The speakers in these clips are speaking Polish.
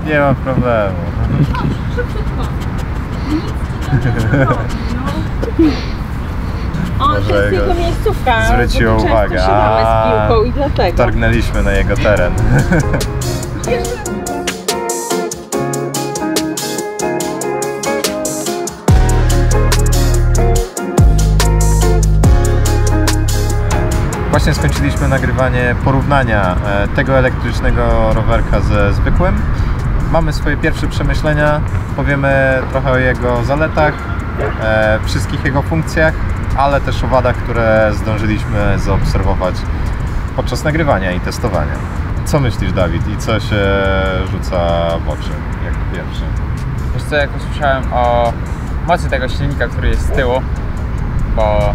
Nie ma problemu. On to jest jego miejscówka. Zwrócił uwagę. Z piłką i dlatego. Targnęliśmy na jego teren. Właśnie skończyliśmy nagrywanie porównania tego elektrycznego rowerka ze zwykłym. Mamy swoje pierwsze przemyślenia, powiemy trochę o jego zaletach, wszystkich jego funkcjach, ale też o wadach, które zdążyliśmy zaobserwować podczas nagrywania i testowania. Co myślisz, Dawid, i co się rzuca w oczy jako pierwszy? Wiesz co, jak usłyszałem o mocy tego silnika, który jest z tyłu, bo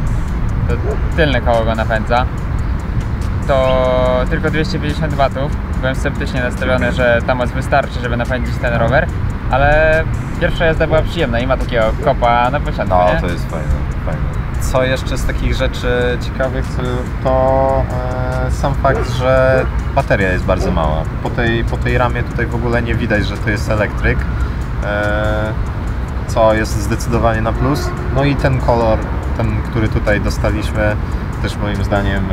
to tylne koło go napędza, to tylko 250 W. Byłem sceptycznie nastawiony, że ta moc wystarczy, żeby napędzić ten rower, ale pierwsza jazda była przyjemna i ma takiego kopa na początku. No, nie? to jest fajne, fajne. Co jeszcze z takich rzeczy ciekawych, to sam fakt, że bateria jest bardzo mała. Po tej ramie tutaj w ogóle nie widać, że to jest elektryk, co jest zdecydowanie na plus. No i ten kolor, ten, który tutaj dostaliśmy, też moim zdaniem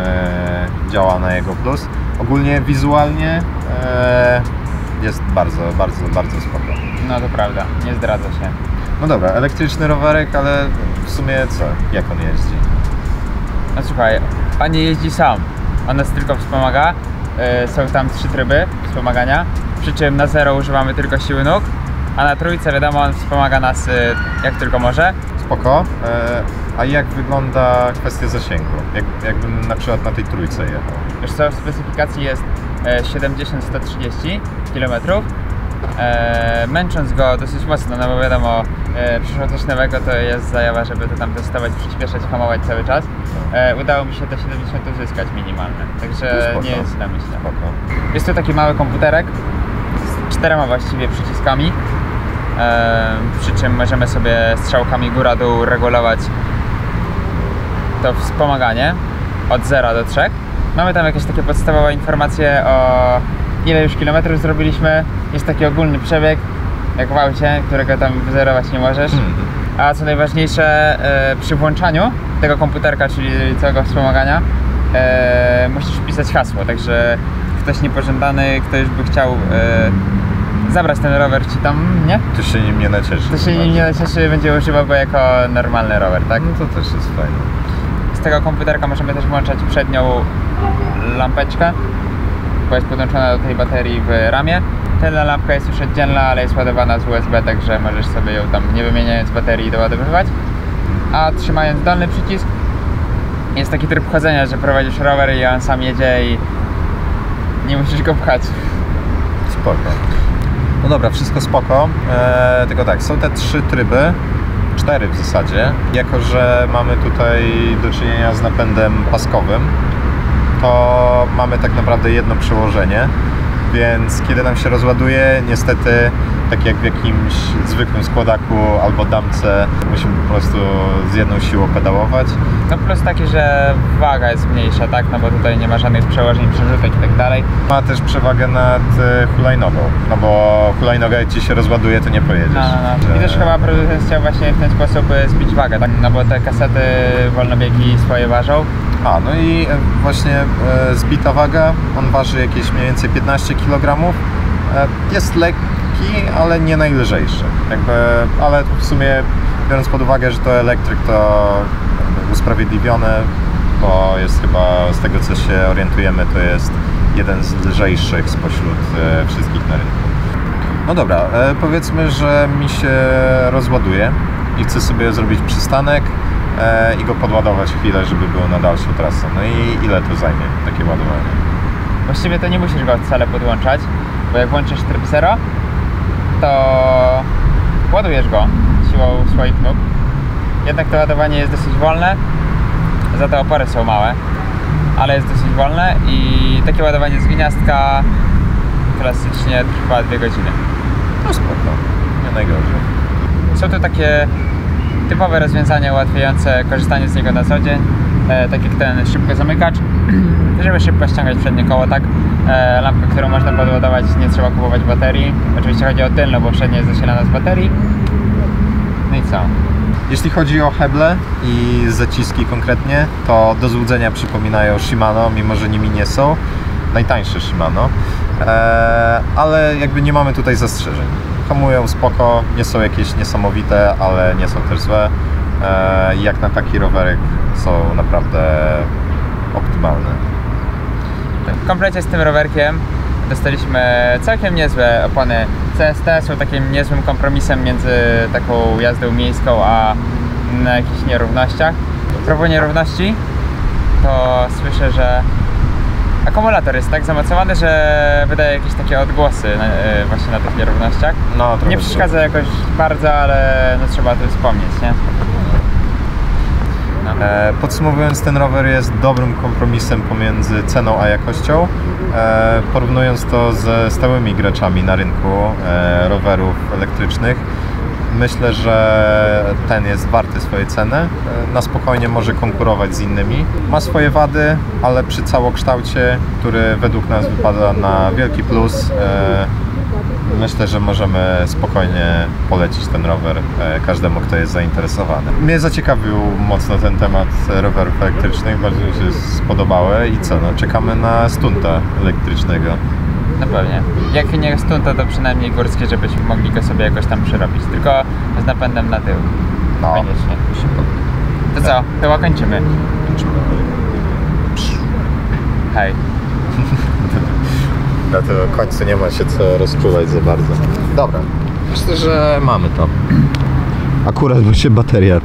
działa na jego plus. Ogólnie wizualnie jest bardzo spoko. No to prawda, nie zdradza się. No dobra, elektryczny rowerek, ale w sumie co? Jak on jeździ? No słuchaj, on nie jeździ sam, on nas tylko wspomaga. Są tam 3 tryby wspomagania, przy czym na 0 używamy tylko siły nóg, a na trójce wiadomo, on wspomaga nas jak tylko może. Spoko. A jak wygląda kwestia zasięgu? Jakbym na przykład na tej trójce jechał? Wiesz co, w specyfikacji jest 70-130 km. Męcząc go dosyć mocno, no bo wiadomo, przyszło coś nowego, to jest zajawa, żeby to tam testować, przyspieszać, hamować cały czas. Udało mi się te 70 uzyskać minimalne, także nie jest źle, myślę. Jest to taki mały komputerek z 4 właściwie przyciskami, przy czym możemy sobie strzałkami góra-dół regulować to wspomaganie od 0 do 3. Mamy tam jakieś takie podstawowe informacje o ile już kilometrów zrobiliśmy. Jest taki ogólny przebieg, jak w aucie, którego tam wyzerować nie możesz. A co najważniejsze, przy włączaniu tego komputerka, czyli całego wspomagania, musisz wpisać hasło, także ktoś niepożądany, ktoś by chciał zabrać ten rower ci tam, nie? To się nim nie nacieszy. To się nim nie nacieszy, będzie używał go jako normalny rower, tak? No to też jest fajne. Z tego komputerka możemy też włączać przednią lampeczkę, bo jest podłączona do tej baterii w ramie. Tylna lampka jest już oddzielna, ale jest ładowana z USB, także możesz sobie ją tam nie wymieniając baterii doładowywać. A trzymając dolny przycisk jest taki tryb chodzenia, że prowadzisz rower i on sam jedzie i nie musisz go pchać. Spoko. No dobra, wszystko spoko, tylko tak, są te 3 tryby, 4 w zasadzie. Jako że mamy tutaj do czynienia z napędem paskowym, to mamy tak naprawdę jedno przełożenie, więc kiedy nam się rozładuje, niestety, tak jak w jakimś zwykłym składaku albo damce, musimy po prostu z jedną siłą pedałować. No plus taki, że waga jest mniejsza, tak? No bo tutaj nie ma żadnych przełożeń, przerzutek i tak dalej. Ma też przewagę nad hulajnogą, no bo hulajnoga jak ci się rozładuje, to nie pojedziesz. No. I też chyba producent chciał właśnie w ten sposób zbić wagę, tak? No bo te kasety wolnobiegi swoje ważą. A, no i właśnie zbita waga, on waży jakieś mniej więcej 15 kg. Jest lekki, ale nie najlżejszy. Ale w sumie, biorąc pod uwagę, że to elektryk, to usprawiedliwione, bo jest chyba, z tego co się orientujemy, to jest jeden z lżejszych spośród wszystkich na rynku. No dobra, powiedzmy, że mi się rozładuje i chcę sobie zrobić przystanek i go podładować chwilę, żeby był na dalszą trasę. No i ile to zajmie, takie ładowanie? Właściwie to nie musisz go wcale podłączać, bo jak włączysz tryb 0, to ładujesz go siłą swoich nóg. Jednak to ładowanie jest dosyć wolne, za to opory są małe, ale jest dosyć wolne i takie ładowanie z gniazdka klasycznie trwa 2 godziny. No spoko, nie najgorzej. Są to takie typowe rozwiązania ułatwiające korzystanie z niego na co dzień, tak jak ten szybko zamykacz, żeby szybko ściągać przednie koło, tak, lampkę, którą można podładować, nie trzeba kupować baterii. Oczywiście chodzi o tylną, bo przednia jest zasilana z baterii. No i co? Jeśli chodzi o heble i zaciski konkretnie, to do złudzenia przypominają Shimano, mimo że nimi nie są. Najtańsze Shimano, ale jakby nie mamy tutaj zastrzeżeń. Hamują spoko, nie są jakieś niesamowite, ale nie są też złe. Jak na taki rowerek są naprawdę optymalne. W komplecie z tym rowerkiem dostaliśmy całkiem niezłe opony CST, są takim niezłym kompromisem między taką jazdą miejską a na jakichś nierównościach. A propos nierówności, to słyszę, że akumulator jest tak zamocowany, że wydaje jakieś takie odgłosy właśnie na tych nierównościach. No, nie przeszkadza jakoś bardzo, ale no, trzeba o tym wspomnieć, nie? No. Podsumowując, ten rower jest dobrym kompromisem pomiędzy ceną a jakością. Porównując to ze stałymi graczami na rynku rowerów elektrycznych, myślę, że ten jest warty swojej ceny. Na spokojnie może konkurować z innymi. Ma swoje wady, ale przy całokształcie, który według nas wypada na wielki plus, myślę, że możemy spokojnie polecić ten rower każdemu, kto jest zainteresowany. Mnie zaciekawił mocno ten temat rowerów elektrycznych, bardzo mi się spodobały i co, no, czekamy na stunta elektrycznego. No pewnie. Jak nie stunta, to przynajmniej górskie, żebyśmy mogli go sobie jakoś tam przerobić. Tylko z napędem na tył. No. Koniecznie. To co? Chyba kończymy. Hej. Na tym końcu nie ma się co rozczulać za bardzo. Dobra, myślę, że mamy to. Akurat, bo się bateria